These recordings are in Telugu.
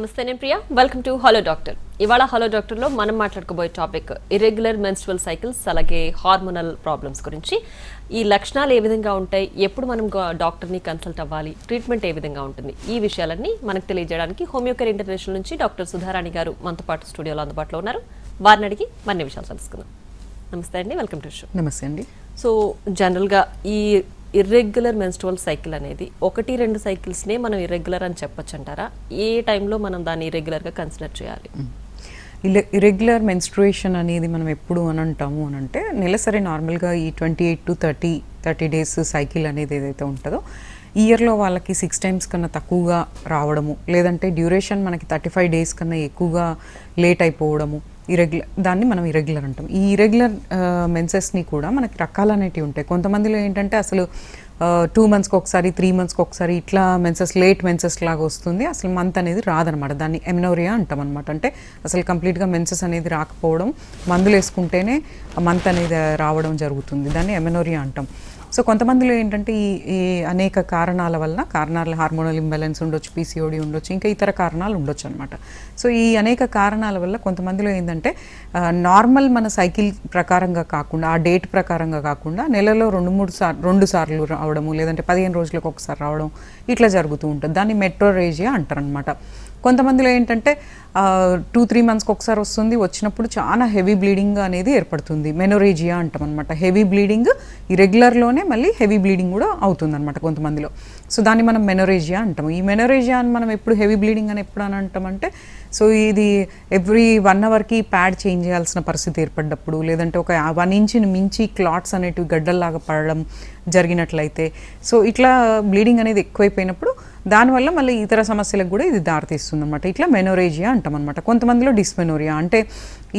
నమస్తే నేను Priya, welcome to hello doctor. ఇవాళ హలో డాక్టర్లో మనం మాట్లాడుకోబోయే టాపిక్ ఇర్రెగ్యులర్ మెన్స్ట్రువల్ సైకిల్స్, అలాగే హార్మోనల్ ప్రాబ్లమ్స్ గురించి. ఈ లక్షణాలు ఏ విధంగా ఉంటాయి, ఎప్పుడు మనం డాక్టర్ని కన్సల్ట్ అవ్వాలి, ట్రీట్మెంట్ ఏ విధంగా ఉంటుంది, ఈ విషయాలన్నీ మనకు తెలియజేయడానికి హోమియోకేర్ ఇంటర్నేషనల్ నుంచి డాక్టర్ సుధారాణి గారు మనతో పాటు స్టూడియోలో అందుబాటులో ఉన్నారు. వారిని అడిగి మరిన్ని విషయాలు తెలుసుకుందాం. నమస్తే అండి, వెల్కమ్ టు షో. నమస్తే అండి. సో జనరల్గా ఈ ఇర్రెగ్యులర్ మెన్స్ట్రువల్ సైకిల్ అనేది 1-2 సైకిల్స్నే మనం ఇర్రెగ్యులర్ అని చెప్పొచ్చు అంటారా? ఏ టైంలో మనం దాన్ని ఇర్రెగ్యులర్గా కన్సిడర్ చేయాలి? ఇర్రెగ్యులర్ మెన్స్ట్రుయేషన్ అనేది మనం ఎప్పుడు అని అంటాము అని అంటే నెలసరి నార్మల్గా ఈ 28 to 30 డేస్ సైకిల్ అనేది ఏదైతే ఉంటుందో ఇయర్లో వాళ్ళకి 6 times కన్నా తక్కువగా రావడము, లేదంటే డ్యూరేషన్ మనకి 35 days కన్నా ఎక్కువగా లేట్ అయిపోవడము, దాన్ని మనం ఇర్రెగ్యులర్ అంటాం. ఈ ఇర్రెగ్యులర్ మెన్సెస్ని కూడా మనకి రకాలు అనేటివి ఉంటాయి. కొంతమందిలో ఏంటంటే అసలు 2 monthsకి ఒకసారి, 3 monthsకి ఒకసారి ఇట్లా మెన్సెస్, లేట్ మెన్సెస్ లాగా వస్తుంది. అసలు మంత్ అనేది రాదనమాట. దాన్ని ఎమెనోరియా అంటాం అనమాట. అంటే అసలు కంప్లీట్గా మెన్సెస్ అనేది రాకపోవడం, మందులు వేసుకుంటేనే మంత్ అనేది రావడం జరుగుతుంది. దాన్ని ఎమెనోరియా అంటాం. సో కొంతమందిలో ఏంటంటే ఈ అనేక కారణాల వలన, హార్మోనల్ ఇంబ్యాలెన్స్ ఉండొచ్చు, పీసీఓడి ఉండొచ్చు, ఇంకా ఇతర కారణాలు ఉండొచ్చు అనమాట. సో ఈ అనేక కారణాల వల్ల కొంతమందిలో ఏంటంటే నార్మల్ మన సైకిల్ ప్రకారంగా కాకుండా, ఆ డేట్ ప్రకారంగా కాకుండా నెలలో 2 సార్లు రావడము, లేదంటే 15 రోజులకు ఒకసారి రావడం, ఇట్లా జరుగుతూ ఉంటుంది. దాన్ని మెట్రోరేజియా అంటారనమాట. కొంతమందిలో ఏంటంటే 2-3 monthsకి ఒకసారి వస్తుంది. వచ్చినప్పుడు చాలా హెవీ బ్లీడింగ్ అనేది ఏర్పడుతుంది. మెనోరేజియా అంటాం అనమాట. హెవీ బ్లీడింగ్ ఇర్రెగ్యులర్లోనే మళ్ళీ హెవీ బ్లీడింగ్ కూడా అవుతుంది అనమాట కొంతమందిలో. సో దాన్ని మనం మెనోరేజియా అంటాము. ఈ మెనోరేజియా అని మనం ఎప్పుడు హెవీ బ్లీడింగ్ అని ఎప్పుడు అని అంటామంటే, సో ఇది ఎవ్రీ 1 hourకి ప్యాడ్ చేంజ్ చేయాల్సిన పరిస్థితి ఏర్పడ్డప్పుడు, లేదంటే ఒక 1 inchని మించి క్లాట్స్ అనేటివి గడ్డల్లాగా పడడం జరిగినట్లయితే, సో ఇట్లా బ్లీడింగ్ అనేది ఎక్కువైపోయినప్పుడు దానివల్ల మళ్ళీ ఇతర సమస్యలకు కూడా ఇది దారితీస్తుంది అనమాట. ఇట్లా మెనోరేజియా అంటాం అనమాట. కొంతమందిలో డిస్మెనోరియా అంటే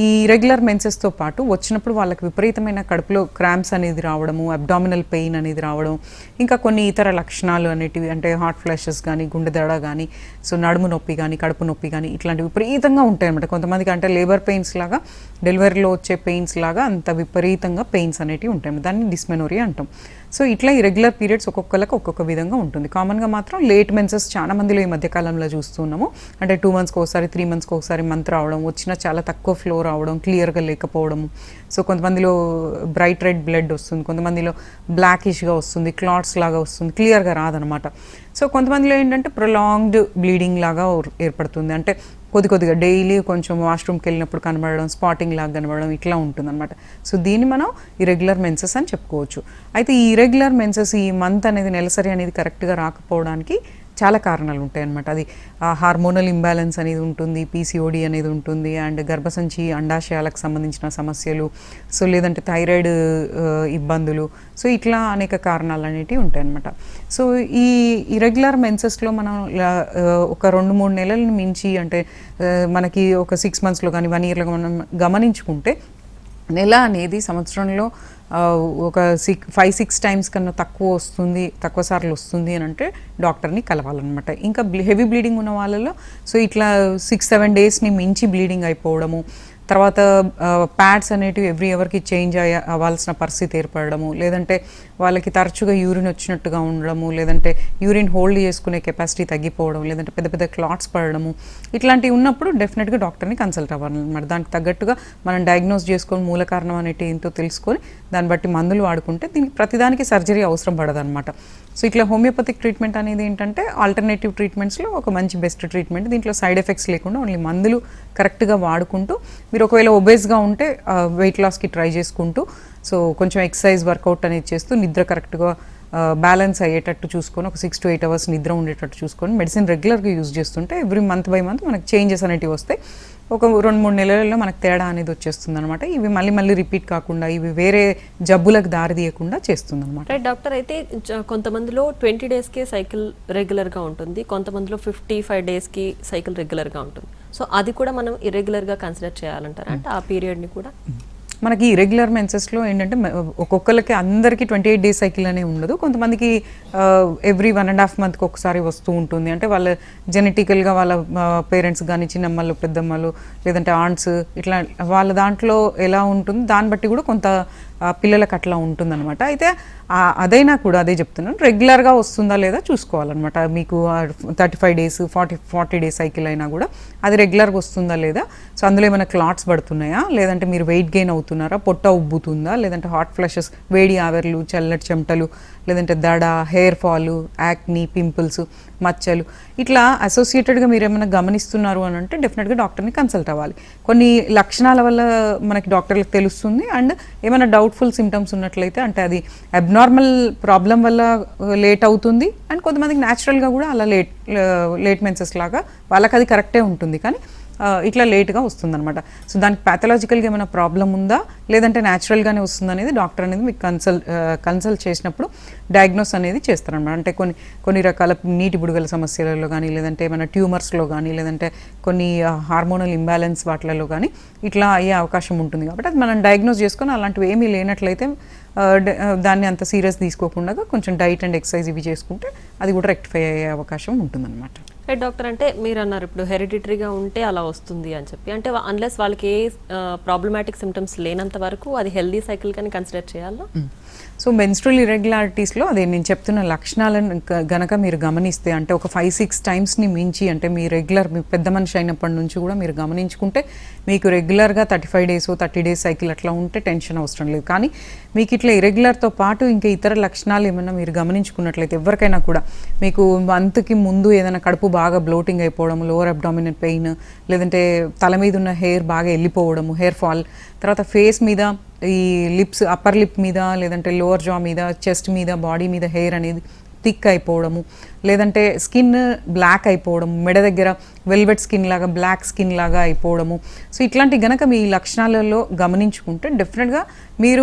ఈ రెగ్యులర్ మెన్సెస్తో పాటు వచ్చినప్పుడు వాళ్ళకి విపరీతమైన కడుపులో క్రాంప్స్ అనేది రావడము, అబ్డామినల్ పెయిన్ అనేది రావడం, ఇంకా కొన్ని ఇతర లక్షణాలు అనేటివి అంటే హాట్ ఫ్లాషెస్ కానీ, గుండె దడ కానీ, సో నడుము నొప్పి కానీ, కడుపు నొప్పి కానీ, ఇట్లాంటివి విపరీతంగా ఉంటాయి అనమాట. కొంతమందికి అంటే లేబర్ పెయిన్స్ లాగా, డెలివరీలో వచ్చే పెయిన్స్ లాగా అంత విపరీతంగా పెయిన్స్ అనేటివి ఉంటాయి. దాన్ని డిస్మెనోరియా అంటాం. సో ఇట్లా ఈ రెగ్యులర్ పీరియడ్స్ ఒక్కొక్కరికి ఒక్కొక్క విధంగా ఉంటుంది. కామన్గా మాత్రం లేట్ మెన్సెస్ చాలా మందిలో ఈ మధ్యకాలంలో చూస్తున్నాము. అంటే 2 monthsకి ఒకసారి, 3 monthsకి ఒకసారి మంత్ రావడం, వచ్చినా చాలా తక్కువ ఫ్లో రావడం, క్లియర్గా లేకపోవడము. సో కొంతమందిలో బ్రైట్ రెడ్ బ్లడ్ వస్తుంది, కొంతమందిలో బ్లాకిష్గా వస్తుంది, క్లాట్స్ లాగా వస్తుంది, క్లియర్గా రాదనమాట. సో కొంతమందిలో ఏంటంటే ప్రొలాంగ్డ్ బ్లీడింగ్ లాగా ఏర్పడుతుంది. అంటే కొద్దిగా డైలీ కొంచెం వాష్రూమ్కి వెళ్ళినప్పుడు కనబడడం, స్పాటింగ్ లాగా కనబడడం, ఇట్లా ఉంటుందన్నమాట. సో దీన్ని మనం ఇర్రెగ్యులర్ మెన్సెస్ అని చెప్పుకోవచ్చు. అయితే ఈ ఇర్రెగ్యులర్ మెన్సెస్, ఈ మంత్ అనేది, నెలసరి అనేది కరెక్ట్గా రాకపోవడానికి చాలా కారణాలు ఉంటాయి అన్నమాట. అది హార్మోనల్ ఇంబ్యాలెన్స్ అనేది ఉంటుంది, పీసీఓడి అనేది ఉంటుంది, అండ్ గర్భసంచి అండాశయాలకు సంబంధించిన సమస్యలు, సో లేదంటే థైరాయిడ్ ఇబ్బందులు, సో ఇట్లా అనేక కారణాలు అనేటివి ఉంటాయి అన్నమాట. సో ఈ ఇర్రెగ్యులర్ మెన్సెస్లో మనం ఒక 2-3 నెలలను మించి, అంటే మనకి ఒక 6 monthsలో కానీ 1 yearలో మనం గమనించుకుంటే నెల అనేది సంవత్సరంలో ఒక 5-6 times కన్నా తక్కువ సార్లు వస్తుంది అని అంటే డాక్టర్ని కలవాలన్నమాట. ఇంకా హెవీ బ్లీడింగ్ ఉన్న వాళ్ళలో సో ఇట్లా 6-7 daysని మించి బ్లీడింగ్ అయిపోవడము, తర్వాత ప్యాడ్స్ అనేటివి ఎవ్రీ అవర్కి చేంజ్ అవ్వాల్సిన పరిస్థితి ఏర్పడము, లేదంటే వాళ్ళకి తరచుగా యూరిన్ వచ్చినట్టుగా ఉండడము, లేదంటే యూరిన్ హోల్డ్ చేసుకునే కెపాసిటీ తగ్గిపోవడం, లేదంటే పెద్ద పెద్ద క్లాట్స్ పడడము, ఇట్లాంటివి ఉన్నప్పుడు డెఫినెట్గా డాక్టర్ని కన్సల్ట్ అవ్వాలన్నమాట. దానికి తగ్గట్టుగా మనం డయాగ్నోస్ చేసుకొని మూల కారణం అనేది ఏంటో తెలుసుకొని దాన్ని బట్టి మందులు వాడుకుంటే దీనికి ప్రతిదానికి సర్జరీ అవసరం పడదన్నమాట. సో ఇట్లా హోమియోపతిక్ ట్రీట్మెంట్ అనేది ఏంటంటే ఆల్టర్నేటివ్ ట్రీట్మెంట్స్లో ఒక మంచి బెస్ట్ ట్రీట్మెంట్. దీంట్లో సైడ్ ఎఫెక్ట్స్ లేకుండా ఓన్లీ మందులు కరెక్ట్గా వాడుకుంటూ, మీరు ఒకవేళ ఒబేస్గా ఉంటే వెయిట్ లాస్కి ట్రై చేసుకుంటూ, సో కొంచెం ఎక్సర్సైజ్, వర్కౌట్ అనేది చేస్తూ, నిద్ర కరెక్ట్గా బ్యాలెన్స్ అయ్యేటట్టు చూసుకొని, ఒక 6 to 8 hours నిద్ర ఉండేటట్టు చూసుకొని, మెడిసిన్ రెగ్యులర్గా యూజ్ చేస్తుంటే ఎవ్రీ మంత్ బై మంత్ మనకు చేంజెస్ అనేటివి వస్తాయి. ఒక 2-3 నెలల్లో మనకు తేడా అనేది వచ్చేస్తుంది అనమాట. ఇవి మళ్ళీ రిపీట్ కాకుండా, ఇవి వేరే జబ్బులకు దారి తీయకుండా చేస్తుంది అనమాట. Right doctor. అయితే కొంతమందిలో 20 daysకే సైకిల్ రెగ్యులర్గా ఉంటుంది, కొంతమందిలో 55 daysకి సైకిల్ రెగ్యులర్గా ఉంటుంది. సో అది కూడా మనం ఇర్రెగ్యులర్గా కన్సిడర్ చేయాలంటారా? అంటే ఆ పీరియడ్ని కూడా మనకి ఇరెగ్యులర్ మెన్సెస్లో ఏంటంటే ఒక్కొక్కరికి అందరికీ 28 డేస్ సైకిల్ అనే ఉండదు. కొంతమందికి ఎవ్రీ 1.5 మంత్కి ఒకసారి వస్తూ ఉంటుంది. అంటే వాళ్ళ జెనెటికల్గా వాళ్ళ పేరెంట్స్ కానీ చిన్నమ్మలు పెద్దమ్మలు లేదంటే ఆంట్స్ ఇట్లా వాళ్ళ దాంట్లో ఎలా ఉంటుంది దాన్ని బట్టి కూడా కొంత పిల్లలకు అట్లా ఉంటుందన్నమాట. అయితే అదైనా కూడా అదే చెప్తున్నాను, రెగ్యులర్గా వస్తుందా లేదా చూసుకోవాలన్నమాట. మీకు 35 డేస్ 40 డేస్ సైకిల్ అయినా కూడా అది రెగ్యులర్గా వస్తుందా లేదా, సో అందులో ఏమైనా క్లాట్స్ పడుతున్నాయా, లేదంటే మీరు వెయిట్ గెయిన్ అవుతున్నారా, పొట్ట ఉబ్బుతుందా, లేదంటే హాట్ ఫ్లషెస్ వేడి ఆవిర్లు చల్లటి చెమటలు, లేదంటే దడ, హెయిర్ ఫాల్, యాక్ని, పింపుల్స్, మచ్చలు ఇట్లా అసోసియేటెడ్గా మీరు ఏమైనా గమనిస్తున్నారు అని అంటే డెఫినెట్గా డాక్టర్ని కన్సల్ట్ అవ్వాలి. కొన్ని లక్షణాల వల్ల మనకి డాక్టర్లకు తెలుస్తుంది. అండ్ ఏమైనా డౌట్ఫుల్ సిమ్టమ్స్ ఉన్నట్లయితే అంటే అది అబ్నార్మల్ ప్రాబ్లం వల్ల లేట్ అవుతుంది. అండ్ కొంతమందికి న్యాచురల్గా కూడా అలా లేట్ మెన్సెస్ లాగా వాళ్ళకి అది కరెక్టే ఉంటుంది, కానీ ఇట్లా లేట్గా వస్తుందన్నమాట. సో దానికి ప్యాథలాజికల్గా ఏమైనా ప్రాబ్లం ఉందా లేదంటే న్యాచురల్గానే వస్తుందా అనేది డాక్టర్ అనేది మీకు కన్సల్ట్ చేసినప్పుడు డయాగ్నోస్ అనేది చేస్తారనమాట. అంటే కొన్ని రకాల నీటి బుడగల సమస్యలలో కానీ, లేదంటే ఏమైనా ట్యూమర్స్లో కానీ, లేదంటే కొన్ని హార్మోనల్ ఇంబ్యాలెన్స్ వాటిలలో కానీ ఇట్లా అయ్యే అవకాశం ఉంటుంది. కాబట్టి అది మనం డయాగ్నోస్ చేసుకొని అలాంటివి ఏమీ లేనట్లయితే దాన్ని అంత సీరియస్ తీసుకోకుండా కొంచెం డైట్ అండ్ ఎక్సర్సైజ్ ఇవి చేసుకుంటే అది కూడా రెక్టిఫై అయ్యే అవకాశం ఉంటుందన్నమాట. డాక్టర్ అంటే మీరు అన్నారు ఇప్పుడు హెరిడిటరీగా ఉంటే అలా వస్తుంది అని చెప్పి, అంటే అన్లెస్ వాళ్ళకి ఏ ప్రాబ్లమాటిక్ సిమ్టమ్స్ లేనంత వరకు అది హెల్దీ సైకిల్ కానీ కన్సిడర్ చేయాలా? సో మెన్స్ట్రల్ ఇర్రెగ్యులారిటీస్లో అదే నేను చెప్తున్న లక్షణాలను గనక మీరు గమనిస్తే, అంటే ఒక 5-6 టైమ్స్ని మించి, అంటే మీ రెగ్యులర్ మీ పెద్ద మనిషి అయినప్పటి నుంచి కూడా మీరు గమనించుకుంటే మీకు రెగ్యులర్గా 35 డేస్ 30 డేస్ సైకిల్ అట్లా ఉంటే టెన్షన్ అవసరం లేదు. కానీ మీకు ఇట్లా ఇరెగ్యులర్తో పాటు ఇంకా ఇతర లక్షణాలు ఏమైనా మీరు గమనించుకున్నట్లయితే, ఎవరికైనా కూడా మీకు మంత్కి ముందు ఏదైనా కడుపు బాగా బ్లోటింగ్ అయిపోవడం, లోవర్ అబ్డామినల్ పెయిన్, లేదంటే తల మీద ఉన్న హెయిర్ బాగా వెళ్ళిపోవడము, హెయిర్ ఫాల్, తర్వాత ఫేస్ మీద ఈ లిప్స్ అప్పర్ లిప్ మీద లేదంటే లోవర్ జా మీద, చెస్ట్ మీద, బాడీ మీద హెయిర్ అనేది థిక్ అయిపోవడము, లేదంటే స్కిన్ బ్లాక్ అయిపోవడము, మెడ దగ్గర వెల్వెట్ స్కిన్ లాగా బ్లాక్ స్కిన్ లాగా అయిపోవడము. సో ఇట్లాంటి గనక మీ లక్షణాలలో గమనించుకుంటే డెఫినెట్గా మీరు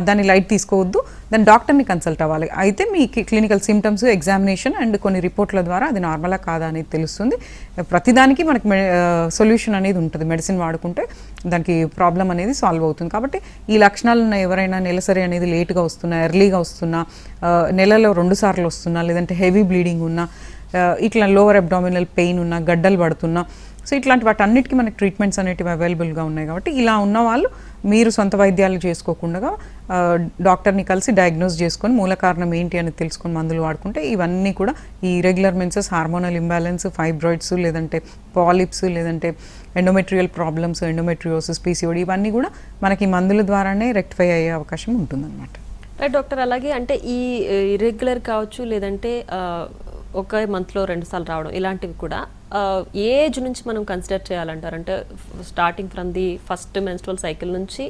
దాన్ని లైట్ తీసుకోవద్దు, దాని డాక్టర్ని కన్సల్ట్ అవ్వాలి. అయితే మీ క్లినికల్ సిమ్టమ్స్, ఎగ్జామినేషన్ అండ్ కొన్ని రిపోర్ట్ల ద్వారా అది నార్మలా కాదా అనేది తెలుస్తుంది. ప్రతిదానికి మనకి సొల్యూషన్ అనేది ఉంటుంది. మెడిసిన్ వాడుకుంటే దానికి ప్రాబ్లం అనేది సాల్వ్ అవుతుంది. కాబట్టి ఈ లక్షణాలు ఉన్న ఎవరైనా నెలసరి అనేది లేట్గా వస్తున్నా, ఎర్లీగా వస్తున్నా, నెలలో 2 సార్లు వస్తున్నా, లేదంటే హెవీ బ్లీడింగ్ ఉన్నా, ఇట్లా లోవర్ అబ్డామినల్ పెయిన్ ఉన్నా, గడ్డలు పడుతున్నా, సో ఇట్లాంటి వాటన్నిటికీ మనకి ట్రీట్మెంట్స్ అనేటివి అవైలబుల్గా ఉన్నాయి. కాబట్టి ఇలా ఉన్న వాళ్ళు మీరు సొంత వైద్యాలు చేసుకోకుండా డాక్టర్ని కలిసి డయాగ్నోస్ చేసుకొని మూల కారణం ఏంటి అని తెలుసుకొని మందులు వాడుకుంటే ఇవన్నీ కూడా ఈ irregular menses, hormonal imbalance, fibroids, లేదంటే పాలిప్స్, లేదంటే ఎండోమెట్రియల్ ప్రాబ్లమ్స్, ఎండోమెట్రియోసిస్, పీసీఓడి ఇవన్నీ కూడా మనకి మందుల ద్వారానే రెక్టిఫై అయ్యే అవకాశం ఉంటుందన్నమాట. డాక్టర్ అలాగే అంటే ఈ ఇర్రెగ్యులర్ కావచ్చు, లేదంటే ఒక మంత్లో 2 సార్లు రావడం, ఇలాంటివి కూడా ఏ ఏజ్ నుంచి మనం కన్సిడర్ చేయాలంటారు? అంటే starting from the first menstrual cycle నుంచి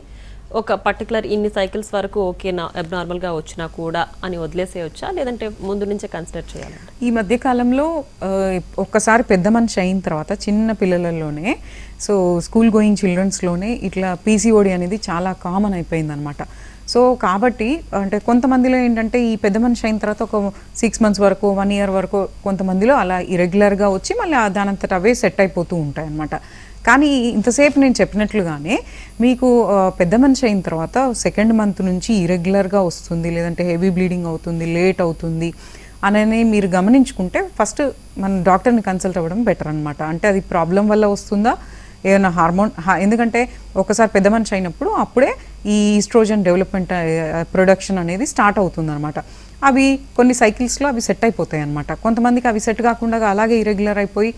ఒక పర్టికులర్ ఇన్ని సైకిల్స్ వరకు ఓకేనా, అబ్నార్మల్గా వచ్చినా కూడా అని వదిలేసేయచ్చా, లేదంటే ముందు నుంచే కన్సిడర్ చేయాలంట? ఈ మధ్య కాలంలో ఒక్కసారి పెద్ద మనిషి అయిన తర్వాత చిన్న పిల్లలలోనే, సో స్కూల్ గోయింగ్ చిల్డ్రన్స్లోనే ఇట్లా పీసీఓడి అనేది చాలా కామన్ అయిపోయిందనమాట. సో కాబట్టి అంటే కొంతమందిలో ఏంటంటే ఈ పెద్ద మనిషి అయిన తర్వాత ఒక 6 మంత్స్ వరకు 1 ఇయర్ వరకు కొంతమందిలో అలా ఇరెగ్యులర్గా వచ్చి మళ్ళీ దానంతట అవే సెట్ అయిపోతూ ఉంటాయి అన్నమాట. కానీ ఇంతసేపు నేను చెప్పినట్లుగానే మీకు పెద్ద మనిషి అయిన తర్వాత 2nd మంత్ నుంచి ఇరెగ్యులర్గా వస్తుంది, లేదంటే హెవీ బ్లీడింగ్ అవుతుంది, లేట్ అవుతుంది అని మీరు గమనించుకుంటే ఫస్ట్ మన డాక్టర్ని కన్సల్ట్ అవ్వడం బెటర్ అనమాట. అంటే అది ప్రాబ్లం వల్ల వస్తుందా, ఏమైనా ఎందుకంటే ఒకసారి పెద్ద మనిషి అయినప్పుడు అప్పుడే ఈ ఈస్ట్రోజన్ డెవలప్మెంట్ ప్రొడక్షన్ అనేది స్టార్ట్ అవుతుందన్నమాట. అవి కొన్ని సైకిల్స్లో అవి సెట్ అయిపోతాయి అనమాట. కొంతమందికి అవి సెట్ కాకుండా అలాగే ఇరెగ్యులర్ అయిపోయి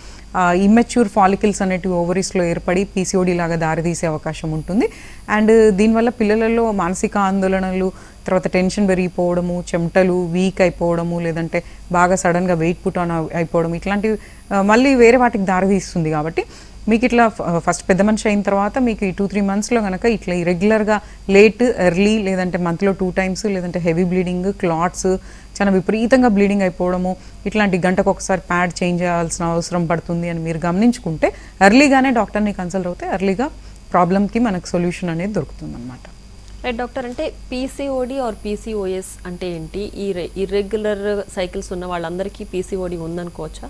ఇమ్మెచ్యూర్ ఫాలికల్స్ అనేటివి ఓవరీస్లో ఏర్పడి పీసీఓడి లాగా దారితీసే అవకాశం ఉంటుంది. అండ్ దీనివల్ల పిల్లలలో మానసిక ఆందోళనలు, తర్వాత టెన్షన్ పెరిగిపోవడము, చెమటలు, వీక్ అయిపోవడము, లేదంటే బాగా సడన్గా వెయిట్ పుట్ ఆన్ అయిపోవడం, ఇట్లాంటివి మళ్ళీ వేరే వాటికి దారితీస్తుంది. కాబట్టి మీకు ఇట్లా ఫస్ట్ పెద్ద మనిషి అయిన తర్వాత మీకు ఈ 2-3 మంత్స్లో కనుక ఇట్లా ఇరెగ్యులర్గా లేట్, ఎర్లీ, లేదంటే మంత్లో 2 టైమ్స్, లేదంటే హెవీ బ్లీడింగ్, క్లాట్స్, చాలా విపరీతంగా బ్లీడింగ్ అయిపోవడము, ఇట్లాంటి గంటకు ఒకసారి ప్యాడ్ చేంజ్ చేయాల్సిన అవసరం పడుతుంది అని మీరు గమనించుకుంటే ఎర్లీగానే డాక్టర్ని కన్సల్ట్ అవుతే ఎర్లీగా ప్రాబ్లమ్కి మనకు సొల్యూషన్ అనేది దొరుకుతుంది అనమాట. రైట్ డాక్టర్, అంటే పీసీఓడి ఆర్ పీసీఓఎస్ అంటే ఏంటి? ఈ ఇర్రెగ్యులర్ సైకిల్స్ ఉన్న వాళ్ళందరికీ పీసీఓడి ఉందనుకోవచ్చా?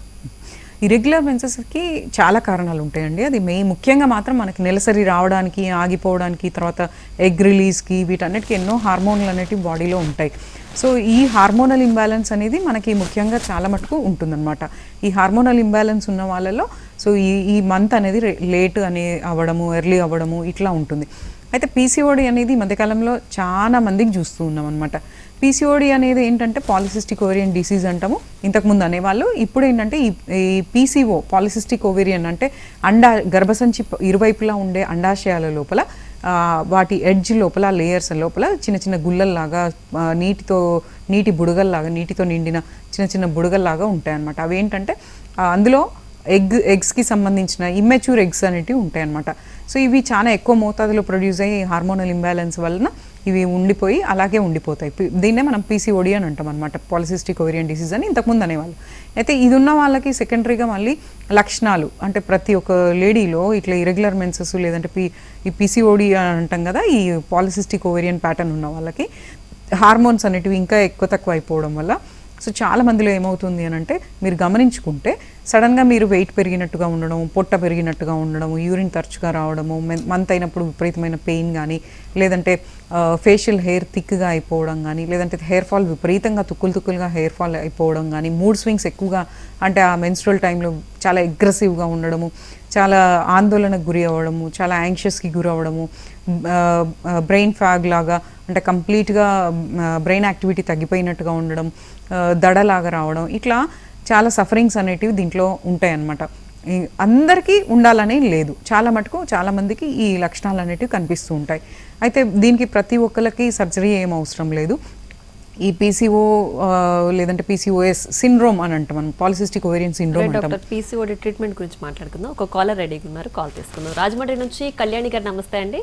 ఇరెగ్యులర్ మెన్సెస్కి చాలా కారణాలు ఉంటాయండి. అది ముఖ్యంగా మాత్రం మనకి నెలసరి రావడానికి, ఆగిపోవడానికి, తర్వాత ఎగ్ రిలీజ్కి, వీటన్నిటికీ ఎన్నో హార్మోన్లు అనేవి బాడీలో ఉంటాయి. సో ఈ హార్మోనల్ ఇంబ్యాలెన్స్ అనేది మనకి ముఖ్యంగా చాలా మటుకు ఉంటుందన్నమాట. ఈ హార్మోనల్ ఇంబ్యాలెన్స్ ఉన్న వాళ్ళలో సో ఈ మంత్ అనేది లేట్ అవ్వడము, ఎర్లీ అవ్వడము ఇట్లా ఉంటుంది. అయితే పీసీఓడి అనేది ఈ మధ్యకాలంలో చాలా మందికి చూస్తూ ఉన్నాం అనమాట. పీసీఓడి అనేది ఏంటంటే పాలిసిస్టిక్ ఓవేరియన్ డిసీజ్ అంటాము. ఇంతకుముందు అనేవాళ్ళు. ఇప్పుడు ఏంటంటే ఈ పీసీఓ, పాలిసిస్టిక్ ఓవేరియన్ అంటే గర్భసంచి ఇరువైపులా ఉండే అండాశయాల లోపల వాటి ఎడ్జ్ లోపల, లేయర్స్ లోపల చిన్న చిన్న గుల్లల్లాగా నీటి బుడగల్లాగా, నీటితో నిండిన చిన్న చిన్న బుడగల్లాగా ఉంటాయి అన్నమాట. అవి ఏంటంటే అందులో ఎగ్స్కి సంబంధించిన ఇమ్మెచ్యూర్ ఎగ్స్ అనేటివి ఉంటాయి అన్నమాట. సో ఇవి చాలా ఎక్కువ మోతాదులో ప్రొడ్యూస్ అయ్యి హార్మోనల్ ఇంబ్యాలెన్స్ వలన ఇవి ఉండిపోయి అలాగే ఉండిపోతాయి. దీన్నే మనం పీసీఓడి అని అంటాం అనమాట, పాలిసిస్టిక్ ఓవేరియన్ డిసీజ్ అని ఇంతకుముందు అనేవాళ్ళు. అయితే ఇది ఉన్న వాళ్ళకి సెకండరీగా మళ్ళీ లక్షణాలు అంటే ప్రతి ఒక్క లేడీలో ఇట్లా ఇరెగ్యులర్ మెన్సెస్ లేదంటే ఈ పీసీఓడి అని అంటాం కదా, ఈ పాలిసిస్టిక్ ఓవేరియన్ ప్యాటర్న్ ఉన్న వాళ్ళకి హార్మోన్స్ అనేటివి ఇంకా ఎక్కువ తక్కువ అయిపోవడం వల్ల సో చాలా మందిలో ఏమవుతుంది అని అంటే మీరు గమనించుకుంటే సడన్గా మీరు వెయిట్ పెరిగినట్టుగా ఉండడం, పొట్ట పెరిగినట్టుగా ఉండడం, యూరిన్ తరచుగా రావడము, మంత్ అయినప్పుడు విపరీతమైన పెయిన్ కానీ, లేదంటే ఫేషియల్ హెయిర్ థిక్గా అయిపోవడం కానీ, లేదంటే హెయిర్ ఫాల్ విపరీతంగా తుక్కులుగా హెయిర్ ఫాల్ అయిపోవడం కానీ, మూడ్ స్వింగ్స్ ఎక్కువగా అంటే ఆ మెన్స్ట్రువల్ టైంలో చాలా అగ్రెసివ్గా ఉండడము, చాలా ఆందోళనకు గురి అవ్వడము, చాలా యాంగ్షియస్కి గురి అవ్వడము, బ్రెయిన్ ఫ్యాగ్ లాగా అంటే కంప్లీట్గా బ్రెయిన్ యాక్టివిటీ తగ్గిపోయినట్టుగా ఉండడం, దడలాగా రావడం, ఇట్లా చాలా సఫరింగ్స్ అనేటివి దీంట్లో ఉంటాయన్నమాట. అందరికీ ఉండాలని లేదు, చాలా మటుకు చాలామందికి ఈ లక్షణాలు అనేటివి కనిపిస్తూ ఉంటాయి. అయితే దీనికి ప్రతి ఒక్కరికి సర్జరీ ఏం అవసరం లేదు. ఈ పీసీఓ లేదంటే పీసీఓఎస్ సిండ్రోమ్ అని అంటాం మనం, పాలిసిస్టిక్ ఓవేరియన్ సిండ్రోమ్ అంటాం. డాక్టర్ పీసీఓడి ట్రీట్మెంట్ గురించి మాట్లాడుకుందాం. ఒక కాలర్ రెడీగా ఉన్నారు, కాల్ తీసుకుందాం. రాజమండ్రి నుంచి కళ్యాణి గారు, నమస్తే అండి.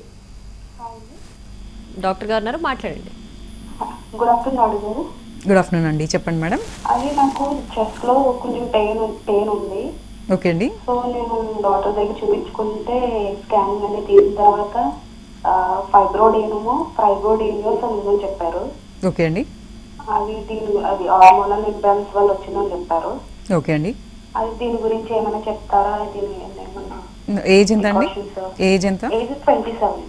డాక్టర్ గారు ఉన్నారు, మాట్లాడండి. Good afternoon. గుడ్ ఆఫ్టర్నూన్ అండి, చెప్పండి మేడం. అది నాకు చెస్ట్ లో కొంచెం పెయిన్ ఉంది. ఓకే అండి. సో నేను డాక్టర్ దగ్గర చూపించుకుంటే స్కానింగ్ అనేది తీసిన తర్వాత ఫైబ్రోయిడియోస్ అని చెప్పారు. ఓకే అండి. అది హార్మోనల్ ఇంబ్యాలెన్స్ వల్ల వచ్చిందని చెప్పారు. ఓకే అండి. అది దీని గురించి ఏమైనా చెప్తారా? ఏజ్ ఎంత అండి? ఏజ్ ఎంత? ఏజ్ 27.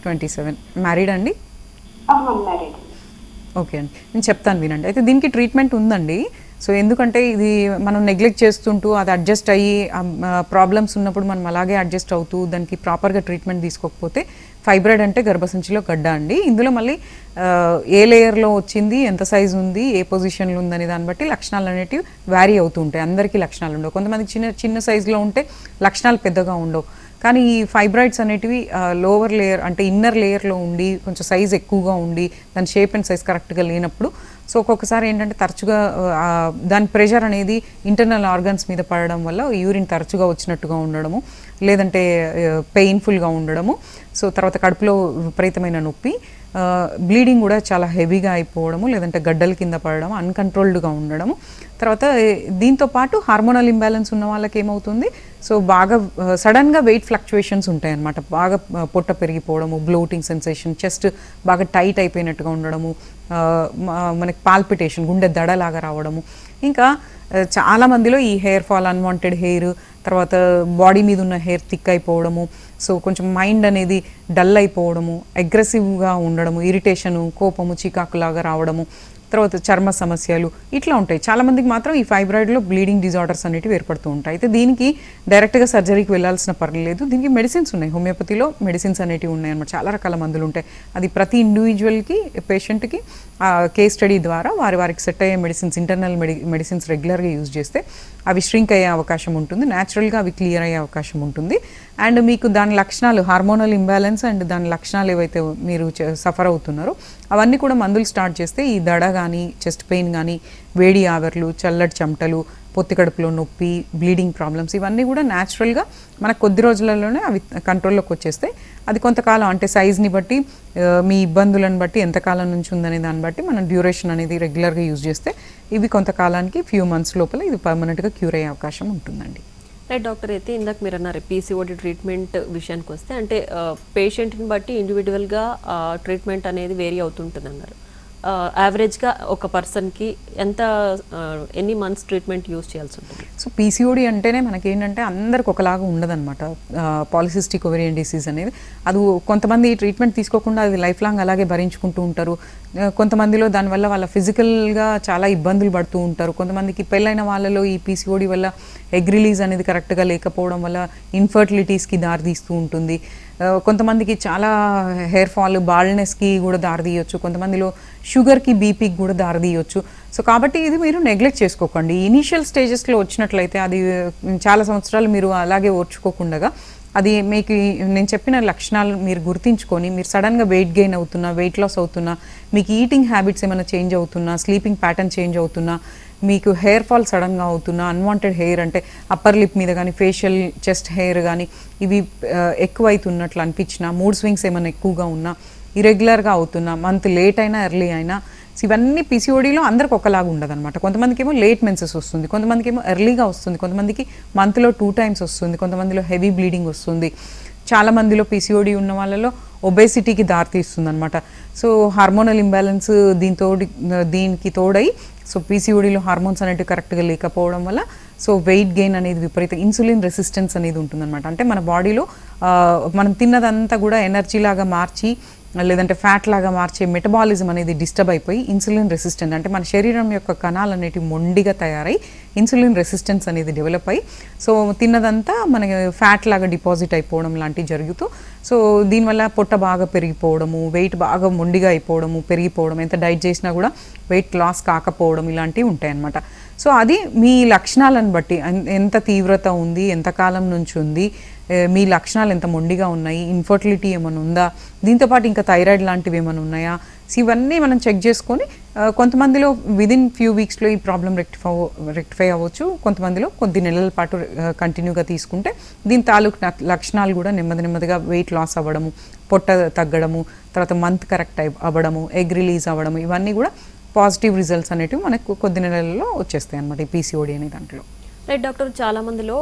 27. మ్యారీడ్ అండి? మ్యారీడ్. ఓకే అండి, నేను చెప్తాను వినండి. అయితే దీనికి ట్రీట్మెంట్ ఉందండి. సో ఎందుకంటే ఇది మనం నెగ్లెక్ట్ చేస్తుంటూ అది అడ్జస్ట్ అయ్యి ప్రాబ్లమ్స్ ఉన్నప్పుడు మనం అలాగే అడ్జస్ట్ అవుతూ దానికి ప్రాపర్గా ట్రీట్మెంట్ తీసుకోకపోతే ఫైబ్రాయిడ్ అంటే గర్భసంచిలో గడ్డ అండి. ఇందులో మళ్ళీ ఏ లేయర్లో వచ్చింది, ఎంత సైజు ఉంది, ఏ పొజిషన్లో ఉందని దాన్ని బట్టి లక్షణాలు అనేటివి వ్యారీ అవుతూ ఉంటాయి. అందరికీ లక్షణాలు ఉండవు. కొంతమందికి చిన్న సైజులో ఉంటే లక్షణాలు పెద్దగా ఉండవు. కానీ ఈ ఫైబ్రాయిడ్స్ అనేటివి లోవర్ లేయర్ అంటే ఇన్నర్ లేయర్లో ఉండి కొంచెం సైజ్ ఎక్కువగా ఉండి దాని షేప్ అండ్ సైజ్ కరెక్ట్గా లేనప్పుడు సో ఒక్కొక్కసారి ఏంటంటే తరచుగా దాని ప్రెషర్ అనేది ఇంటర్నల్ ఆర్గన్స్ మీద పడడం వల్ల యూరిన్ తరచుగా వచ్చినట్టుగా ఉండడము, లేదంటే పెయిన్ఫుల్గా ఉండడము, సో తర్వాత కడుపులో విపరీతమైన నొప్పి, బ్లీడింగ్ కూడా చాలా హెవీగా అయిపోవడము, లేదంటే గడ్డల కింద పడడం, అన్కంట్రోల్డ్గా ఉండడము. తర్వాత దీంతో పాటు హార్మోనల్ ఇంబ్యాలెన్స్ ఉన్న వాళ్ళకి ఏమవుతుంది, సో బాగా సడన్గా వెయిట్ ఫ్లక్చువేషన్స్ ఉంటాయి అన్నమాట. బాగా పొట్ట పెరిగిపోవడము, బ్లోటింగ్ సెన్సేషన్, చెస్ట్ బాగా టైట్ అయిపోయినట్టుగా ఉండడము, మనకి పాల్పిటేషన్, గుండె దడలాగా రావడము. ఇంకా చాలామందిలో ఈ హెయిర్ ఫాల్, అన్వాంటెడ్ హెయిర్, తర్వాత బాడీ మీద ఉన్న హెయిర్ థిక్ అయిపోవడము, సో కొంచెం మైండ్ అనేది డల్ అయిపోవడము, అగ్రెసివ్గా ఉండడము, ఇరిటేషను, కోపము, చికాకులాగా రావడము, తర్వాత చర్మ సమస్యలు ఇట్లా ఉంటాయి. చాలామందికి మాత్రం ఈ ఫైబ్రాయిడ్లో బ్లీడింగ్ డిజార్డర్స్ అనేటివి ఏర్పడుతూ ఉంటాయి. అయితే దీనికి డైరెక్ట్గా సర్జరీకి వెళ్ళాల్సిన పర్లేదు. దీనికి మెడిసిన్స్ ఉన్నాయి, హోమియోపతిలో మెడిసిన్స్ అనేటివి ఉన్నాయి అన్నమాట. చాలా రకాల మందులు ఉంటాయి. అది ప్రతి ఇండివిజువల్కి, పేషెంట్కి కేస్ స్టడీ ద్వారా వారికి సెట్ అయ్యే మెడిసిన్స్, ఇంటర్నల్ మెడిసిన్స్ రెగ్యులర్గా యూజ్ చేస్తే అవి ష్రింక్ అయ్యే అవకాశం ఉంటుంది, న్యాచురల్గా అవి క్లియర్ అయ్యే అవకాశం ఉంటుంది. అండ్ మీకు దాని లక్షణాలు, హార్మోనల్ ఇంబ్యాలెన్స్ అండ్ దాని లక్షణాలు ఏవైతే మీరు సఫర్ అవుతున్నారో అవన్నీ కూడా మందులు స్టార్ట్ చేస్తే ఈ దడ కానీ, చెస్ట్ పెయిన్ కానీ, వేడి ఆవర్లు, చల్లటి చెమటలు, పొత్తి కడుపులో నొప్పి, బ్లీడింగ్ ప్రాబ్లమ్స్ ఇవన్నీ కూడా న్యాచురల్గా మనకు కొద్ది రోజులలోనే అవి కంట్రోల్లోకి వచ్చేస్తాయి. అది కొంతకాలం అంటే సైజ్ని బట్టి, మీ ఇబ్బందులను బట్టి, ఎంతకాలం నుంచి ఉందనే దాన్ని బట్టి మనం డ్యూరేషన్ అనేది రెగ్యులర్గా యూజ్ చేస్తే ఇవి కొంతకాలానికి ఫ్యూ మంత్స్ లోపల ఇది పర్మనెంట్గా క్యూర్ అయ్యే అవకాశం ఉంటుందండి. రైట్ డాక్టర్, అయితే ఇందాక మీరు అన్నారు పీసీఓడి ట్రీట్మెంట్ విషయానికి వస్తే అంటే పేషెంట్ని బట్టి ఇండివిజువల్గా ట్రీట్మెంట్ అనేది వేరీ అవుతుంటుంది అన్నారు. యావరేజ్గా ఒక పర్సన్కి ఎన్ని మంత్స్ ట్రీట్మెంట్ యూస్ చేయాల్సి ఉంటుంది? సో పీసీఓడి అంటేనే మనకి ఏంటంటే అందరికి ఒకలాగా ఉండదన్నమాట. పాలిసిస్టిక్ ఓవేరియన్ డిసీజ్ అనేది అది కొంతమంది ట్రీట్మెంట్ తీసుకోకుండా అది లైఫ్ లాంగ్ అలాగే భరించుకుంటూ ఉంటారు. కొంతమందిలో దానివల్ల వాళ్ళ ఫిజికల్గా చాలా ఇబ్బందులు పడుతూ ఉంటారు. కొంతమందికి పెళ్ళైన వాళ్ళలో ఈ పీసీఓడి వల్ల ఎగ్ రిలీజ్ అనేది కరెక్ట్గా లేకపోవడం వల్ల ఇన్ఫర్టిలిటీస్కి దారితీస్తూ ఉంటుంది. కొంతమందికి చాలా హెయిర్ ఫాల్, బాల్డ్నెస్కి కూడా దారితీయొచ్చు. కొంతమందిలో షుగర్కి, బీపీకి కూడా దారితీయొచ్చు. సో కాబట్టి ఇది మీరు నెగ్లెక్ట్ చేసుకోకండి. ఇనీషియల్ స్టేజెస్లో వచ్చినట్లయితే అది చాలా సంవత్సరాలు మీరు అలాగే ఓర్చుకోకుండా అది మీకు నేను చెప్పిన లక్షణాలు మీరు గుర్తించుకొని మీరు సడన్గా వెయిట్ గెయిన్ అవుతున్నా, వెయిట్ లాస్ అవుతున్నా, మీకు ఈటింగ్ హ్యాబిట్స్ ఏమైనా చేంజ్ అవుతున్నా, స్లీపింగ్ ప్యాటర్న్ చేంజ్ అవుతున్నా, మీకు హెయిర్ ఫాల్ సడన్గా అవుతున్నా, అన్వాంటెడ్ హెయిర్ అంటే అప్పర్ లిప్ మీద కానీ ఫేషియల్ చెస్ట్ హెయిర్ కానీ ఇవి ఎక్కువైతున్నట్లు అనిపించినా, మూడ్ స్వింగ్స్ ఏమైనా ఎక్కువగా ఉన్నా, ఇరెగ్యులర్గా అవుతున్నా, మంత్ లేట్ అయినా ఎర్లీ అయినా, ఇవన్నీ పీసీఓడీలో అందరికి ఒకలాగా ఉండదు అనమాట. కొంతమందికి ఏమో లేట్ మెన్సెస్ వస్తుంది, కొంతమందికి ఏమో ఎర్లీగా వస్తుంది, కొంతమందికి మంత్లో 2 times వస్తుంది, కొంతమందిలో హెవీ బ్లీడింగ్ వస్తుంది. చాలా మందిలో పీసీఓడీ ఉన్న వాళ్ళలో ఒబేసిటీకి దారితీస్తుంది అనమాట. సో హార్మోనల్ ఇంబ్యాలెన్స్ దీనికి తోడై సో పీసీఓడీలో హార్మోన్స్ అనేవి కరెక్ట్గా లేకపోవడం వల్ల సో వెయిట్ గెయిన్ అనేది విపరీత ఇన్సులిన్ రెసిస్టెన్స్ అనేది ఉంటుందన్నమాట. అంటే మన బాడీలో మనం తిన్నదంతా కూడా ఎనర్జీ లాగా మార్చి లేదంటే ఫ్యాట్ లాగా మార్చే మెటబాలిజం అనేది డిస్టర్బ్ అయిపోయి ఇన్సులిన్ రెసిస్టెంట్ అంటే మన శరీరం యొక్క కణాలు అనేటివి మొండిగా తయారై ఇన్సులిన్ రెసిస్టెన్స్ అనేది డెవలప్ అయ్యి సో తిన్నదంతా మనకి ఫ్యాట్ లాగా డిపాజిట్ అయిపోవడం లాంటివి జరుగుతూ సో దీనివల్ల పొట్ట బాగా పెరిగిపోవడము, వెయిట్ బాగా మొండిగా అయిపోవడము, పెరిగిపోవడం, ఎంత డైట్ చేసినా కూడా వెయిట్ లాస్ కాకపోవడం ఇలాంటివి ఉంటాయి అన్నమాట. సో అది మీ లక్షణాలను బట్టి ఎంత తీవ్రత ఉంది, ఎంతకాలం నుంచి ఉంది, మీ లక్షణాలు ఎంత మొండిగా ఉన్నాయి, ఇన్ఫర్టిలిటీ ఏమైనా ఉందా, దీంతోపాటు ఇంకా థైరాయిడ్ లాంటివి ఏమైనా ఉన్నాయా, సో ఇవన్నీ మనం చెక్ చేసుకొని కొంతమందిలో విదిన్ ఫ్యూ వీక్స్లో ఈ ప్రాబ్లం రెక్టిఫై అవ్వచ్చు, కొంతమందిలో కొద్ది నెలల పాటు కంటిన్యూగా తీసుకుంటే దీని తాలూకు లక్షణాలు కూడా నెమ్మదిగా వెయిట్ లాస్ అవ్వడము, పొట్ట తగ్గడము, తర్వాత మంత్ కరెక్ట్ అవ్వడము, ఎగ్ రిలీజ్ అవ్వడము, ఇవన్నీ కూడా పాజిటివ్ రిజల్ట్స్ అనేటివి మనకు కొద్ది నెలల్లో వచ్చేస్తాయి అన్నమాట ఈ పీసీఓడి అనే దాంట్లో. రైట్ డాక్టర్, చాలా మందిలో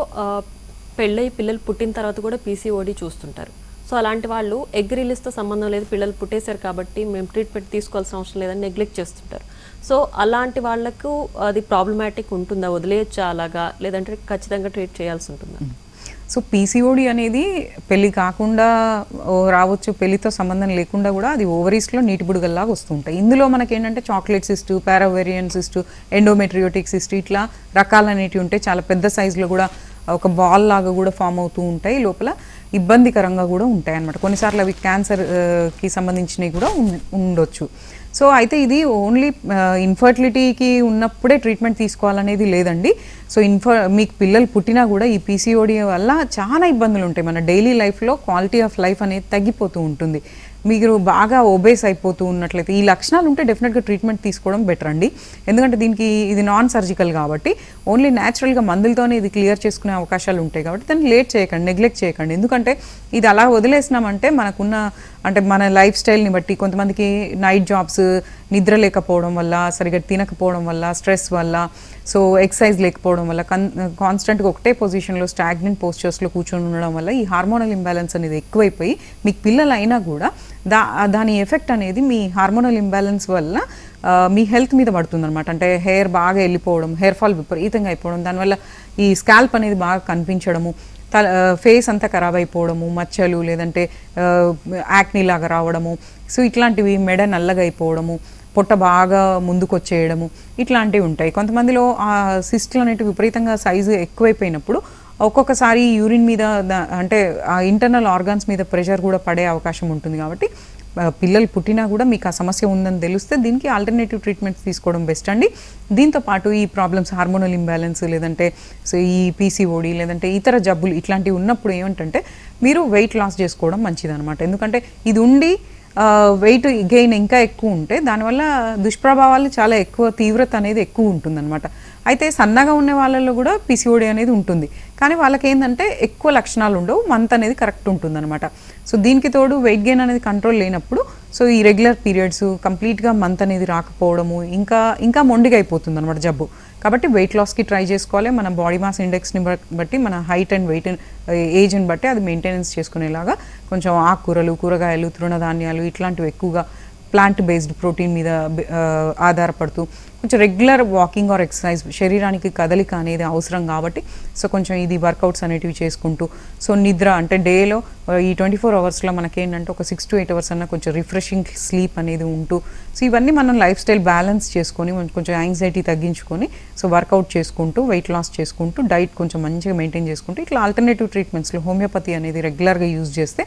పెళ్ళై పిల్లలు పుట్టిన తర్వాత కూడా పీసీఓడి చూస్తుంటారు. సో అలాంటి వాళ్ళు ఎగ్ రిలీజ్తో సంబంధం లేదు, పిల్లలు పుట్టేశారు కాబట్టి మేము ట్రీట్మెంట్ తీసుకోవాల్సిన అవసరం లేదని నెగ్లెక్ట్ చేస్తుంటారు. సో అలాంటి వాళ్ళకు అది ప్రాబ్లమాటిక్ ఉంటుందా, వదిలేయచ్చా అలాగా, లేదంటే ఖచ్చితంగా ట్రీట్ చేయాల్సి ఉంటుందా? సో పీసీఓడి అనేది పెళ్ళి కాకుండా రావచ్చు, పెళ్ళితో సంబంధం లేకుండా కూడా అది ఓవరీస్లో నీటి బుడగల్లాగా వస్తుంటాయి. ఇందులో మనకి ఏంటంటే chocolate cyst, paraovarian cyst, endometriotic cyst ఇట్లా రకాలు అనేటివి ఉంటాయి. చాలా పెద్ద సైజులో కూడా ఒక బాల్ లాగా కూడా ఫామ్ అవుతూ ఉంటాయి, లోపల ఇబ్బందికరంగా కూడా ఉంటాయి అన్నమాట. కొన్నిసార్లు అవి క్యాన్సర్కి సంబంధించినవి కూడా ఉండొచ్చు. సో అయితే ఇది ఓన్లీ ఇన్ఫర్టిలిటీకి ఉన్నప్పుడే ట్రీట్మెంట్ తీసుకోవాలనేది లేదండి. సో మీకు పిల్లలు పుట్టినా కూడా ఈ పీసీఓడి వల్ల చాలా ఇబ్బందులు ఉంటాయి. మన డైలీ లైఫ్లో క్వాలిటీ ఆఫ్ లైఫ్ అనేది తగ్గిపోతూ ఉంటుంది. మీరు బాగా ఒబేస్ అయిపోతూ ఉన్నట్లయితే ఈ లక్షణాలు ఉంటే డెఫినెట్గా ట్రీట్మెంట్ తీసుకోవడం బెటర్ అండి. ఎందుకంటే దీనికి ఇది నాన్ సర్జికల్ కాబట్టి ఓన్లీ న్యాచురల్గా మందులతోనే ఇది క్లియర్ చేసుకునే అవకాశాలు ఉంటాయి కాబట్టి దాన్ని లేట్ చేయకండి, నెగ్లెక్ట్ చేయకండి. ఎందుకంటే ఇది అలా వదిలేసినామంటే మనకున్న అంటే మన లైఫ్ స్టైల్ని బట్టి కొంతమందికి నైట్ జాబ్స్, నిద్ర లేకపోవడం వల్ల, సరిగ్గా తినకపోవడం వల్ల, స్ట్రెస్ వల్ల, సో ఎక్సర్సైజ్ లేకపోవడం వల్ల, కాన్స్టెంట్గా ఒకటే పొజిషన్లో స్టాగ్నెంట్ పోస్చర్స్లో కూర్చొని ఉండడం వల్ల ఈ హార్మోనల్ ఇంబ్యాలెన్స్ అనేది ఎక్కువైపోయి మీకు పిల్లలు అయినా కూడా దాని ఎఫెక్ట్ అనేది మీ హార్మోనల్ ఇంబ్యాలెన్స్ వల్ల మీ హెల్త్ మీద పడుతుంది అనమాట. అంటే హెయిర్ బాగా వెళ్ళిపోవడం, హెయిర్ ఫాల్ విపరీతంగా అయిపోవడం, దానివల్ల ఈ స్కాల్ప్ అనేది బాగా కనిపించడము, ఫేస్ అంతా ఖరాబ్ అయిపోవడము, మచ్చలు లేదంటే యాక్నీ లాగా రావడము, సో ఇట్లాంటివి, మెడ నల్లగా అయిపోవడము, పొట్ట బాగా ముందుకు వచ్చేయడము ఇట్లాంటివి ఉంటాయి. కొంతమందిలో ఆ సిస్ట్లు అనేటివి విపరీతంగా సైజు ఎక్కువైపోయినప్పుడు ఒక్కొక్కసారి యూరిన్ మీద అంటే ఆ ఇంటర్నల్ ఆర్గాన్స్ మీద ప్రెషర్ కూడా పడే అవకాశం ఉంటుంది. కాబట్టి పిల్లలు పుట్టినా కూడా మీకు ఆ సమస్య ఉందని తెలిస్తే దీనికి ఆల్టర్నేటివ్ ట్రీట్మెంట్స్ తీసుకోవడం బెస్ట్ అండి. దీంతో పాటు ఈ ప్రాబ్లమ్స్ హార్మోనల్ ఇంబ్యాలెన్స్ లేదంటే సో ఈ పీసీఓడి లేదంటే ఇతర జబ్బులు ఇట్లాంటివి ఉన్నప్పుడు ఏమంటే మీరు వెయిట్ లాస్ చేసుకోవడం మంచిదన్నమాట. ఎందుకంటే ఇది ఉండి వెయిట్ గెయిన్ ఇంకా ఎక్కువ ఉంటే దానివల్ల దుష్ప్రభావాలు చాలా ఎక్కువ, తీవ్రత అనేది ఎక్కువ ఉంటుందన్నమాట. అయితే సన్నగా ఉన్న వాళ్ళల్లో కూడా పీసీఓడి అనేది ఉంటుంది, కానీ వాళ్ళకి ఏంటంటే ఎక్కువ లక్షణాలు ఉండవు, మంత్ అనేది కరెక్ట్ ఉంటుందన్నమాట. సో దీనికి తోడు వెయిట్ గెయిన్ అనేది కంట్రోల్ లేనప్పుడు సో ఈ రెగ్యులర్ పీరియడ్స్ కంప్లీట్గా మంత్ అనేది రాకపోవడము ఇంకా మొండిగా అయిపోతుంది అనమాట జబ్బు. కాబట్టి వెయిట్ లాస్కి ట్రై చేసుకోవాలి. మన బాడీ మాస్ ఇండెక్స్ని బట్టి, మన హైట్ అండ్ వెయిట్ ఏజ్ని బట్టి అది మెయింటెనెన్స్ చేసుకునేలాగా కొంచెం ఆకుకూరలు, కూరగాయలు, తృణధాన్యాలు ఇట్లాంటివి ఎక్కువగా ప్లాంట్ బేస్డ్ ప్రోటీన్ మీద ఆధారపడుతూ కొంచెం రెగ్యులర్ వాకింగ్ ఆర్ ఎక్సర్సైజ్, శరీరానికి కదలిక అనేది అవసరం కాబట్టి సో కొంచెం ఇది వర్కౌట్స్ అనేటివి చేసుకుంటూ, సో నిద్ర అంటే డేలో ఈ 24 అవర్స్లో మనకేంటంటే ఒక 6 to 8 అవర్స్ అన్న కొంచెం రిఫ్రెషింగ్ స్లీప్ అనేది ఉంటూ, సో ఇవన్నీ మనం లైఫ్ స్టైల్ బ్యాలెన్స్ చేసుకొని కొంచెం యాంగ్జైటీ తగ్గించుకొని సో వర్కౌట్ చేసుకుంటూ, వెయిట్ లాస్ చేసుకుంటూ, డైట్ కొంచెం మంచిగా మెయింటైన్ చేసుకుంటూ, ఇట్లా ఆల్టర్నేటివ్ ట్రీట్మెంట్స్లో హోమియోపతి అనేది రెగ్యులర్గా యూజ్ చేస్తే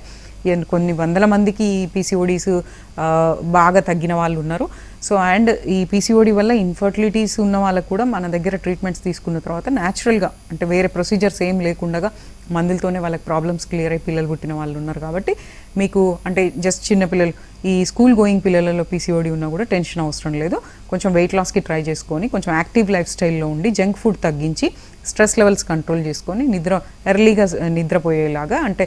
కొన్ని వందల మందికి ఈ పీసీఓడీస్ బాగా తగ్గిన వాళ్ళు ఉన్నారు. సో అండ్ ఈ పీసీఓడి వల్ల ఇన్ఫర్టిలిటీస్ ఉన్న వాళ్ళకు కూడా మన దగ్గర ట్రీట్మెంట్స్ తీసుకున్న తర్వాత న్యాచురల్గా అంటే వేరే ప్రొసీజర్స్ ఏం లేకుండా మందులతోనే వాళ్ళకి ప్రాబ్లమ్స్ క్లియర్ అయ్యి పిల్లలు పుట్టిన వాళ్ళు ఉన్నారు. కాబట్టి మీకు అంటే జస్ట్ చిన్నపిల్లలు, ఈ స్కూల్ గోయింగ్ పిల్లలలో పీసీఓడి ఉన్నా కూడా టెన్షన్ అవసరం లేదు. కొంచెం వెయిట్ లాస్కి ట్రై చేసుకొని, కొంచెం యాక్టివ్ లైఫ్ స్టైల్లో ఉండి, జంక్ ఫుడ్ తగ్గించి, స్ట్రెస్ లెవెల్స్ కంట్రోల్ చేసుకొని, ఎర్లీగా నిద్రపోయేలాగా అంటే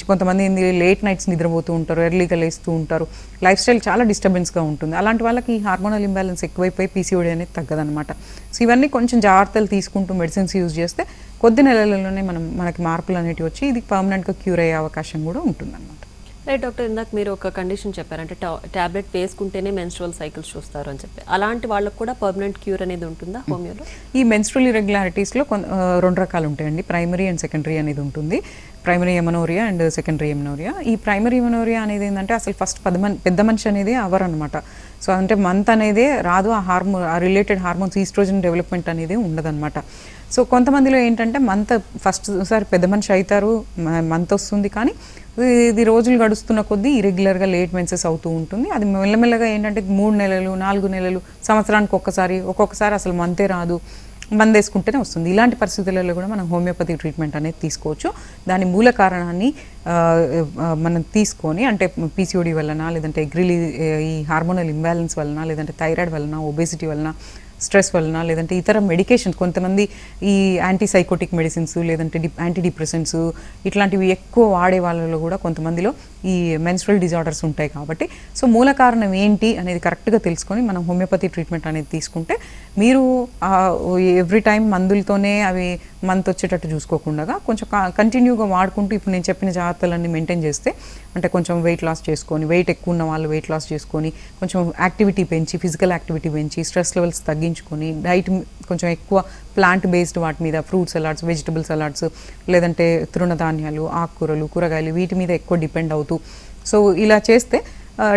కొంతమంది లేట్ నైట్స్ నిద్రపోతూ ఉంటారు, ఎర్లీగా లేస్తూ ఉంటారు, లైఫ్ స్టైల్ చాలా డిస్టర్బెన్స్గా ఉంటుంది. అలాంటి వాళ్ళకి ఈ హార్మోనల్ ఇంబ్యాలెన్స్ ఎక్కువైపోయి పీసీఓడి అనేది తగ్గదనమాట. సో ఇవన్నీ కొంచెం జాగ్రత్తలు తీసుకుంటూ మెడిసిన్స్ యూజ్ చేస్తే కొద్ది నెలలలోనే మనకి మార్పులు అనేటివి వచ్చి ఇది పర్మనెంట్గా క్యూర్ అయ్యే అవకాశం కూడా ఉంటుందన్నమాట. రైట్ డాక్టర్, ఇందాక మీరు ఒక కండిషన్ చెప్పారంటే టాబ్లెట్ వేసుకుంటేనే మెన్స్ట్రువల్ సైకిల్స్ చూస్తారు అని చెప్పి, అలాంటి వాళ్ళకు కూడా పర్మనెంట్ క్యూర్ అనేది ఉంటుందా హోమియోలో? ఈ మెన్స్ట్రువల్ ఇర్రెగ్యులారిటీస్లో 2 రకాలు ఉంటాయండి. ప్రైమరీ అండ్ సెకండరీ అనేది ఉంటుంది. Primary amenorrhoea and secondary amenorrhoea. ఈ ప్రైమరీ ఎమనోరియా అనేది ఏంటంటే అసలు ఫస్ట్ పెద్ద మనిషి అనేది అవర్ అనమాట. సో అంటే మంత్ అనేది రాదు, ఆ రిలేటెడ్ హార్మోన్స్ ఈస్ట్రోజన్ డెవలప్మెంట్ అనేది ఉండదన్నమాట. సో కొంతమందిలో ఏంటంటే ఫస్ట్ సారి పెద్ద మనిషి అవుతారు, మంత్ వస్తుంది, కానీ ఇది రోజులు గడుస్తున్న కొద్దీ ఇరెగ్యులర్గా లేట్ మెన్సెస్ అవుతూ ఉంటుంది. అది మెల్లమెల్లగా ఏంటంటే 3 నెలలు, 4 నెలలు, సంవత్సరానికి ఒక్కొక్కసారి అసలు మంతే రాదు, మందు వేసుకుంటేనే వస్తుంది. ఇలాంటి పరిస్థితులలో కూడా మనం హోమియోపతి ట్రీట్మెంట్ అనేది తీసుకోవచ్చు. దాని మూల కారణాన్ని మనం తీసుకొని, అంటే పీసీఓడి వలన, లేదంటే ఈ హార్మోనల్ ఇంబ్యాలెన్స్ వలన, లేదంటే థైరాయిడ్ వలన, ఒబేసిటీ వలన, స్ట్రెస్ వలన, లేదంటే ఇతర మెడికేషన్స్, కొంతమంది ఈ యాంటీసైకోటిక్ మెడిసిన్స్, లేదంటే యాంటీ డిప్రెసెంట్స్ ఇట్లాంటివి ఎక్కువ వాడే వాళ్ళలో కూడా కొంతమందిలో ఈ మెన్స్ట్రువల్ డిజార్డర్స్ ఉంటాయి. కాబట్టి సో మూల కారణం ఏంటి అనేది కరెక్ట్గా తెలుసుకొని మనం హోమియోపతి ట్రీట్మెంట్ అనేది తీసుకుంటే మీరు ఎవ్రీ టైం మందులతోనే అవి మంత్ వచ్చేటట్టు చూసుకోకుండా కొంచెం కంటిన్యూగా వాడుకుంటూ ఇప్పుడు నేను చెప్పిన జాగ్రత్తలన్నీ మెయింటైన్ చేస్తే, అంటే కొంచెం వెయిట్ లాస్ చేసుకొని, వెయిట్ ఎక్కువ ఉన్న వాళ్ళు వెయిట్ లాస్ చేసుకొని, కొంచెం యాక్టివిటీ పెంచి, ఫిజికల్ యాక్టివిటీ పెంచి, స్ట్రెస్ లెవెల్స్ తగ్గించుకొని, డైట్ కొంచెం ఎక్కువ ప్లాంట్ బేస్డ్ వాటి మీద, ఫ్రూట్ సలాడ్స్, వెజిటబుల్ సలాడ్స్, లేదంటే తృణధాన్యాలు, ఆకుకూరలు, కూరగాయలు వీటి మీద ఎక్కువ డిపెండ్ అవుతూ, సో ఇలా చేస్తే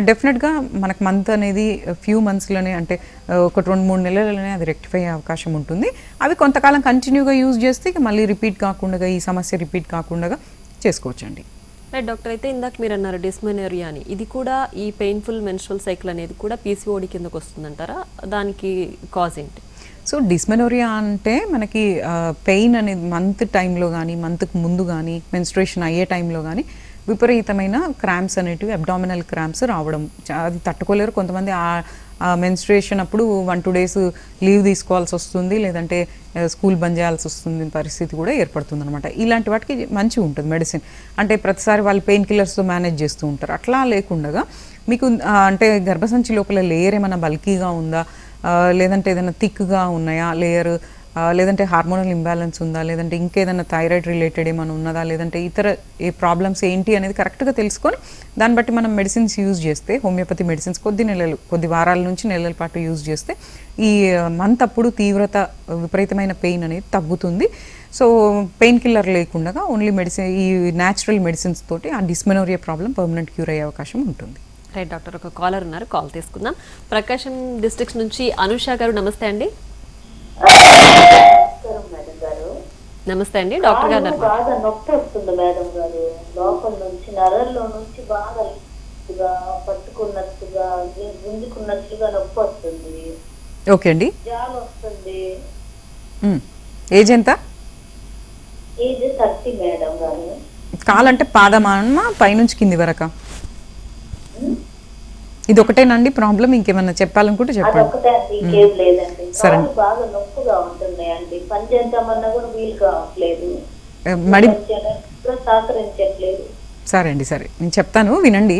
డెఫినెట్గా మనకు మంత్ అనేది ఫ్యూ మంత్స్లోనే, అంటే ఒక 2-3 నెలలలోనే అది రెక్టిఫై అయ్యే అవకాశం ఉంటుంది. అవి కొంతకాలం కంటిన్యూగా యూజ్ చేస్తే మళ్ళీ రిపీట్ కాకుండా, ఈ సమస్య రిపీట్ కాకుండా చేసుకోవచ్చండి. రైట్ డాక్టర్, అయితే ఇందాక మీరు అన్నారు డిస్మెనోరియా అని, ఇది కూడా ఈ పెయిన్ఫుల్ మెన్స్ట్రువల్ సైకిల్ అనేది కూడా పీసీఓడి కిందకు వస్తుందంటారా? దానికి కాజ్ ఏంటి? సో డిస్మెనోరియా అంటే మనకి పెయిన్ అనేది మంత్ టైంలో కానీ, మంత్కి ముందు కానీ, మెన్స్ట్రుయేషన్ అయ్యే టైంలో కానీ విపరీతమైన క్రాంప్స్ అనేటివి, అబ్డామినల్ క్రాంప్స్ రావడం, అది తట్టుకోలేరు. కొంతమంది ఆ మెన్స్ట్రుయేషన్ అప్పుడు 1-2 డేస్ లీవ్ తీసుకోవాల్సి వస్తుంది, లేదంటే స్కూల్ బంద్ చేయాల్సి వస్తుంది పరిస్థితి కూడా ఏర్పడుతుంది అనమాట. ఇలాంటి వాటికి మంచిగా ఉంటుంది మెడిసిన్. అంటే ప్రతిసారి వాళ్ళు పెయిన్ కిల్లర్స్తో మేనేజ్ చేస్తూ ఉంటారు. అట్లా లేకుండా మీకు అంటే గర్భసంచి లోపల లేయర్ ఏమైనా బల్కీగా ఉందా, లేదంటే ఏదైనా థిక్గా ఉన్నాయా లేయర్, లేదంటే హార్మోనల్ ఇంబ్యాలెన్స్ ఉందా, లేదంటే ఇంకేదైనా థైరాయిడ్ రిలేటెడ్ ఏమైనా ఉన్నదా, లేదంటే ఇతర ఏ ప్రాబ్లమ్స్ ఏంటి అనేది కరెక్ట్గా తెలుసుకొని దాన్ని బట్టి మనం మెడిసిన్స్ యూజ్ చేస్తే, హోమియోపతి మెడిసిన్స్ కొద్ది వారాల నుంచి నెలల పాటు యూజ్ చేస్తే ఈ మంత్ అప్పుడు తీవ్రత, విపరీతమైన పెయిన్ అనేది తగ్గుతుంది. సో పెయిన్ కిల్లర్ లేకుండా ఓన్లీ ఈ న్యాచురల్ మెడిసిన్స్ తోటి ఆ డిస్మెనోరియా ప్రాబ్లం పర్మనెంట్ క్యూర్ అయ్యే అవకాశం ఉంటుంది. రైట్ డాక్టర్, ఒక కాలర్ ఉన్నారు, కాల్ తీసుకుందాం. ప్రకాశం డిస్ట్రిక్ట్ నుంచి అనుష గారు, నమస్తే అండి. నమస్తే అండి, డాక్టర్ గారు. బాగా నొప్పి వస్తుంది మేడం గారు, లోపల నుంచి నరల్లో నుంచి బాగా పట్టుకున్నట్టుగా, గుంజుకున్నట్టుగా నొప్పి వస్తుంది. ఓకే అండి. జాలు వస్తుంది. ఏజ్ ఎంత? ఏజ్ 30 మేడం గారు. కాలంటే పాదమా పైనుంచి కింది వరకా? ఇది ఒకటేనండి ప్రాబ్లం, ఇంకేమన్నా చెప్పాలనుకుంటే చెప్పండి. సరే. బాగా నొప్పిగా ఉంటున్నాయండి, పని చేద్దామన్నా కూడా వీలు కావట్లేదు, సహకరించట్లేదు. సరే అండి, సరే నేను చెప్తాను వినండి.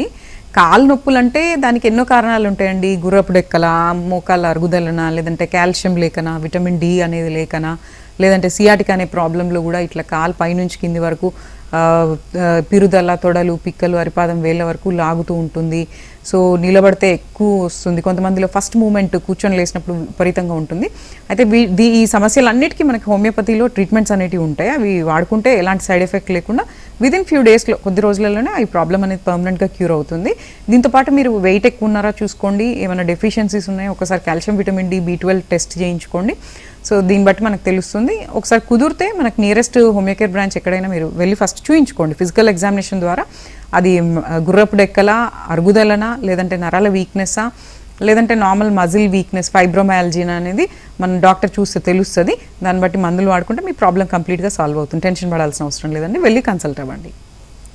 కాలు నొప్పులు అంటే దానికి ఎన్నో కారణాలు ఉంటాయండి. గుర్రపు డెక్కల, మోకాళ్ళ అరుగుదలనా, లేదంటే కాల్షియం లేకనా, విటమిన్ డి అనేది లేకనా, లేదంటే సియాటిక్ అనే ప్రాబ్లంలో కూడా ఇట్లా కాలు పైనుంచి కింది వరకు పిరుదల, తొడలు, పిక్కలు, అరిపాదం, వేళ్ళ వరకు లాగుతూ ఉంటుంది. సో నిలబడితే ఎక్కువ వస్తుంది. కొంతమందిలో ఫస్ట్ మూమెంట్ కూర్చొని లేసినప్పుడు విపరీతంగా ఉంటుంది. అయితే ఈ సమస్యలన్నిటికీ మనకి హోమియోపతిలో ట్రీట్మెంట్స్ అనేటివి ఉంటాయి. అవి వాడుకుంటే ఎలాంటి సైడ్ ఎఫెక్ట్ లేకుండా విదిన్ ఫ్యూ డేస్లో, కొద్ది రోజులలోనే ఈ ప్రాబ్లం అనేది పర్మనెంట్గా క్యూర్ అవుతుంది. దీంతోపాటు మీరు వెయిట్ ఎక్కువ ఉన్నారా చూసుకోండి, ఏమైనా డెఫిషియన్సీస్ ఉన్నాయో ఒకసారి calcium, vitamin D, B12 test చేయించుకోండి. సో దీన్ని బట్టి మనకు తెలుస్తుంది. ఒకసారి కుదిరితే మనకు నియరెస్ట్ హోమియోకేర్ బ్రాంచ్ ఎక్కడైనా మీరు వెళ్ళి ఫస్ట్ చూయించుకోండి. ఫిజికల్ ఎగ్జామినేషన్ ద్వారా అది గుర్రపు డెక్కలా, అరుగుదలనా, లేదంటే నరాల వీక్నెస్సా, లేదంటే నార్మల్ మజిల్ వీక్నెస్, ఫైబ్రోమయాలజీనా అనేది మన డాక్టర్ చూస్తే తెలుస్తుంది. దాన్ని బట్టి మందులు వాడుకుంటే మీ ప్రాబ్లం కంప్లీట్గా సాల్వ్ అవుతుంది. టెన్షన్ పడాల్సిన అవసరం లేదండి, వెళ్ళి కన్సల్ట్ అవ్వండి.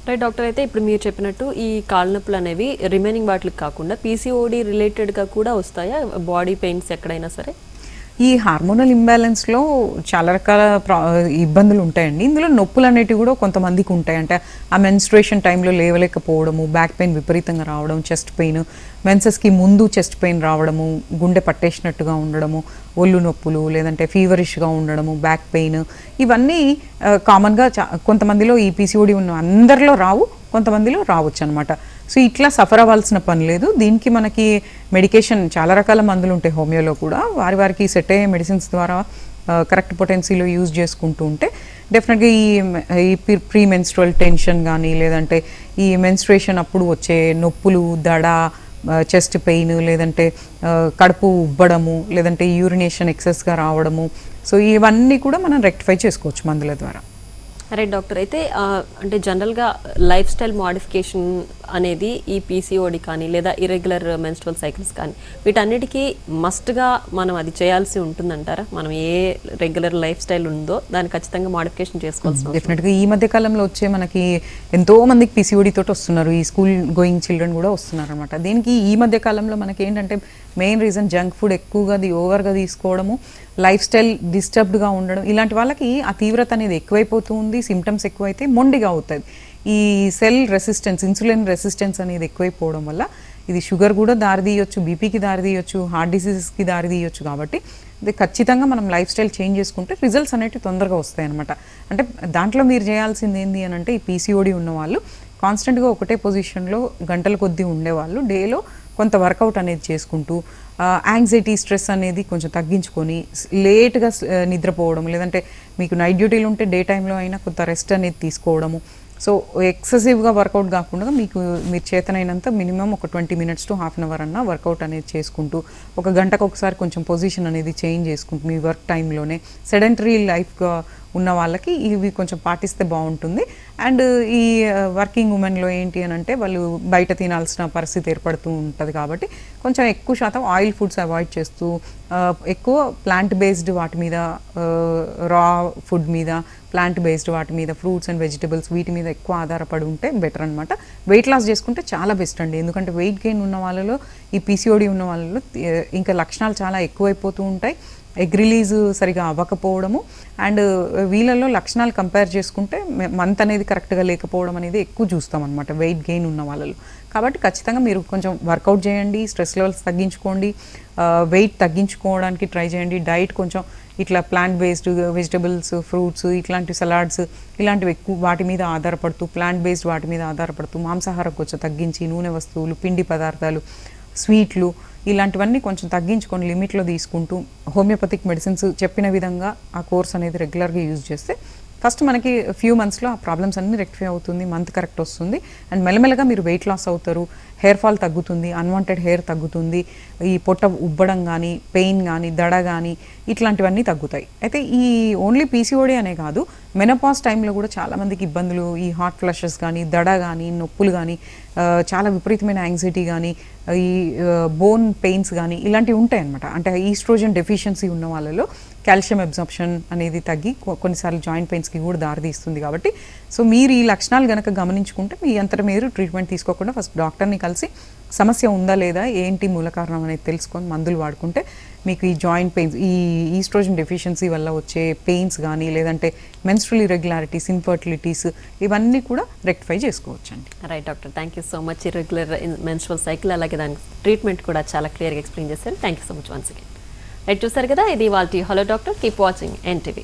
రైట్ డాక్టర్, అయితే ఇప్పుడు మీరు చెప్పినట్టు ఈ కాళ్ళ నొప్పులు అనేవి రిమైనింగ్ వాటికి కాకుండా PCOD రిలేటెడ్గా కూడా వస్తాయా, బాడీ పెయిన్స్ ఎక్కడైనా సరే? ఈ హార్మోనల్ ఇంబ్యాలెన్స్లో చాలా రకాల ఇబ్బందులు ఉంటాయండి. ఇందులో నొప్పులు అనేటివి కూడా కొంతమందికి ఉంటాయి. అంటే ఆ మెన్స్ట్రుయేషన్ టైంలో లేవలేకపోవడము, బ్యాక్ పెయిన్ విపరీతంగా రావడం, చెస్ట్ పెయిన్, మెన్సెస్కి ముందు చెస్ట్ పెయిన్ రావడము, గుండె పట్టేసినట్టుగా ఉండడము, ఒళ్ళు నొప్పులు, లేదంటే ఫీవరిష్గా ఉండడము, బ్యాక్ పెయిన్, ఇవన్నీ కామన్గా కొంతమందిలో ఈ PCOD ఉన్న అందరిలో రావు, కొంతమందిలో రావచ్చు అనమాట. సో ఇట్లా సఫర్ అవ్వాల్సిన పని లేదు. దీనికి మనకి మెడికేషన్ చాలా రకాల మందులు ఉంటాయి హోమియోలో కూడా. వారికి సెట్ అయ్యే మెడిసిన్స్ ద్వారా కరెక్ట్ పొటెన్సీలో యూజ్ చేసుకుంటూ ఉంటే డెఫినెట్గా ఈ ప్రీ మెన్స్ట్రువల్ టెన్షన్ కానీ, లేదంటే ఈ మెన్స్ట్రుయేషన్ అప్పుడు వచ్చే నొప్పులు, దడ, చెస్ట్ పెయిన్, లేదంటే కడుపు ఉబ్బడము, లేదంటే యూరినేషన్ ఎక్సెస్గా రావడము, సో ఇవన్నీ కూడా మనం రెక్టిఫై చేసుకోవచ్చు మందుల ద్వారా. రైట్ డాక్టర్, అయితే అంటే జనరల్గా లైఫ్ స్టైల్ మోడిఫికేషన్ అనేది ఈ PCOD కానీ లేదా ఇర్రెగ్యులర్ మెన్స్ట్రువల్ సైకిల్స్ కానీ వీటన్నిటికీ మస్ట్గా మనం అది చేయాల్సి ఉంటుందంటారా? మనం ఏ రెగ్యులర్ లైఫ్ స్టైల్ ఉందో దాన్ని ఖచ్చితంగా మోడిఫికేషన్ చేసుకోవాల్సి డెఫినెట్గా ఈ మధ్య కాలంలో వచ్చే మనకి ఎంతో మందికి PCOD తోటి వస్తున్నారు. ఈ స్కూల్ గోయింగ్ చిల్డ్రన్ కూడా వస్తున్నారు అనమాట. దీనికి ఈ మధ్య కాలంలో మనకి ఏంటంటే మెయిన్ రీజన్ జంక్ ఫుడ్ ఎక్కువగా ఓవర్గా తీసుకోవడము, లైఫ్ స్టైల్ డిస్టర్బ్డ్గా ఉండడం. ఇలాంటి వాళ్ళకి ఆ తీవ్రత అనేది ఎక్కువైపోతూ ఉంది, సిమ్టమ్స్ ఎక్కువైతే మొండిగా అవుతుంది. ఈ సెల్ రెసిస్టెన్స్, ఇన్సులిన్ రెసిస్టెన్స్ అనేది ఎక్కువైపోవడం వల్ల ఇది షుగర్ కూడా దారితీయొచ్చు, బీపీకి దారితీయొచ్చు, హార్ట్ డిసీజెస్కి దారితీయొచ్చు. కాబట్టి ఇది ఖచ్చితంగా మనం లైఫ్ స్టైల్ చేంజ్ చేసుకుంటే రిజల్ట్స్ అనేవి తొందరగా వస్తాయి అనమాట. అంటే దాంట్లో మీరు చేయాల్సింది ఏంటి అని అంటే, ఈ PCOD ఉన్న వాళ్ళు కాన్స్టెంట్గా ఒకటే పొజిషన్లో గంటల కొద్దీ ఉండేవాళ్ళు డేలో కొంత వర్కౌట్ అనేది చేసుకుంటూ, యాంగ్జైటీ, స్ట్రెస్ అనేది కొంచెం తగ్గించుకొని, లేట్గా నిద్రపోవడం, లేదంటే మీకు నైట్ డ్యూటీలు ఉంటే డే టైంలో అయినా కొంత రెస్ట్ అనేది తీసుకోవడము. సో ఎక్సెసివ్గా వర్కౌట్ కాకుండా మీరు చేతనైనంత మినిమం ఒక 20 minutes to half an hour అన్న వర్కౌట్ అనేది చేసుకుంటూ, ఒక గంటకు ఒకసారి కొంచెం పొజిషన్ అనేది చేంజ్ చేసుకుంటూ మీ వర్క్ టైంలోనే, సెడెంటరీ లైఫ్గా ఉన్న వాళ్ళకి ఇవి కొంచెం పాటిస్తే బాగుంటుంది. అండ్ ఈ వర్కింగ్ ఉమెన్లో ఏంటి అని అంటే వాళ్ళు బయట తినాల్సిన పరిస్థితి ఏర్పడుతూ ఉంటుంది. కాబట్టి కొంచెం ఎక్కువ శాతం ఆయిల్ ఫుడ్స్ అవాయిడ్ చేస్తూ ఎక్కువ ప్లాంట్ బేస్డ్ వాటి మీద, రా ఫుడ్ మీద, ప్లాంట్ బేస్డ్ వాటి మీద, ఫ్రూట్స్ అండ్ వెజిటబుల్స్ వీటి మీద ఎక్కువ ఆధారపడి ఉంటే బెటర్ అనమాట. వెయిట్ లాస్ చేసుకుంటే చాలా బెస్ట్ అండి. ఎందుకంటే వెయిట్ గెయిన్ ఉన్న వాళ్ళలో, ఈ PCOD ఉన్న వాళ్ళలో ఇంకా లక్షణాలు చాలా ఎక్కువైపోతూ ఉంటాయి. ఎగ్ రిలీజ్ సరిగా అవ్వకపోవడము, అండ్ వీళ్ళల్లో లక్షణాలు కంపేర్ చేసుకుంటే మంత్ అనేది కరెక్ట్గా లేకపోవడం అనేది ఎక్కువ చూస్తాం అనమాట వెయిట్ గెయిన్ ఉన్న వాళ్ళలో. కాబట్టి ఖచ్చితంగా మీరు కొంచెం వర్కౌట్ చేయండి, స్ట్రెస్ లెవెల్స్ తగ్గించుకోండి, వెయిట్ తగ్గించుకోవడానికి ట్రై చేయండి. డైట్ కొంచెం ఇట్లా ప్లాంట్ బేస్డ్ వెజిటబుల్స్, ఫ్రూట్స్, ఇట్లాంటి సలాడ్స్ ఇలాంటివి ఎక్కువ వాటి మీద ఆధారపడుతూ, ప్లాంట్ బేస్డ్ వాటి మీద ఆధారపడుతూ, మాంసాహారం కొంచెం తగ్గించి, నూనె వస్తువులు, పిండి పదార్థాలు, స్వీట్లు ఇలాంటివన్నీ కొంచెం తగ్గించుకొని లిమిట్లో తీసుకుంటూ, హోమియోపతిక్ మెడిసిన్స్ చెప్పిన విధంగా ఆ కోర్స్ అనేది రెగ్యులర్గా యూజ్ చేస్తే ఫస్ట్ మనకి ఫ్యూ మంత్స్లో ఆ ప్రాబ్లమ్స్ అన్నీ రెక్టిఫై అవుతుంది, మంత్ కరెక్ట్ వస్తుంది. అండ్ మెల్లమెల్లగా మీరు వెయిట్ లాస్ అవుతారు, హెయిర్ ఫాల్ తగ్గుతుంది, అన్వాంటెడ్ హెయిర్ తగ్గుతుంది, ఈ పొట్ట ఉబ్బడం కానీ, పెయిన్ కానీ, దడ కానీ ఇట్లాంటివన్నీ తగ్గుతాయి. అయితే ఈ ఓన్లీ PCOD అనే కాదు, మెనోపాజ్ టైంలో కూడా చాలామందికి ఇబ్బందులు, ఈ హాట్ ఫ్లషెస్ కానీ, దడ కానీ, నొప్పులు కానీ, చాలా విపరీతమైన యాంగ్జైటీ కానీ, ఈ బోన్ పెయిన్స్ కానీ ఇలాంటివి ఉంటాయి అన్నమాట. అంటే ఈస్ట్రోజన్ డెఫిషియన్సీ ఉన్న వాళ్ళలో కాల్షియం అబ్జార్ప్షన్ అనేది తగ్గి కొన్నిసార్లు జాయింట్ పెయిన్స్కి కూడా దారితీస్తుంది. కాబట్టి సో మీరు ఈ లక్షణాలు కనుక గమనించుకుంటే మీ అంతటా మీరు ట్రీట్మెంట్ తీసుకోకుండా ఫస్ట్ డాక్టర్ని కలిసి సమస్య ఉందా లేదా, ఏంటి మూల కారణం అనేది తెలుసుకొని మందులు వాడుకుంటే మీకు ఈ జాయింట్ పెయిన్స్, ఈ ఈస్ట్రోజన్ డెఫిషియన్సీ వల్ల వచ్చే పెయిన్స్ కానీ, లేదంటే మెన్స్ట్రువల్ ఇర్రెగ్యులారిటీస్, ఇన్ఫర్టిలిటీస్ ఇవన్నీ కూడా రెక్టిఫై చేసుకోవచ్చు అండి. Right doctor, thank you so much. Irregular menstrual cycle అలాగే దాని ట్రీట్మెంట్ కూడా చాలా క్లియర్గా ఎక్స్ప్లెయిన్ చేశారు. Thank you so much once again. Right, చూసారు కదా, ఇది వాళ్ళ hello doctor. Keep watching NTV.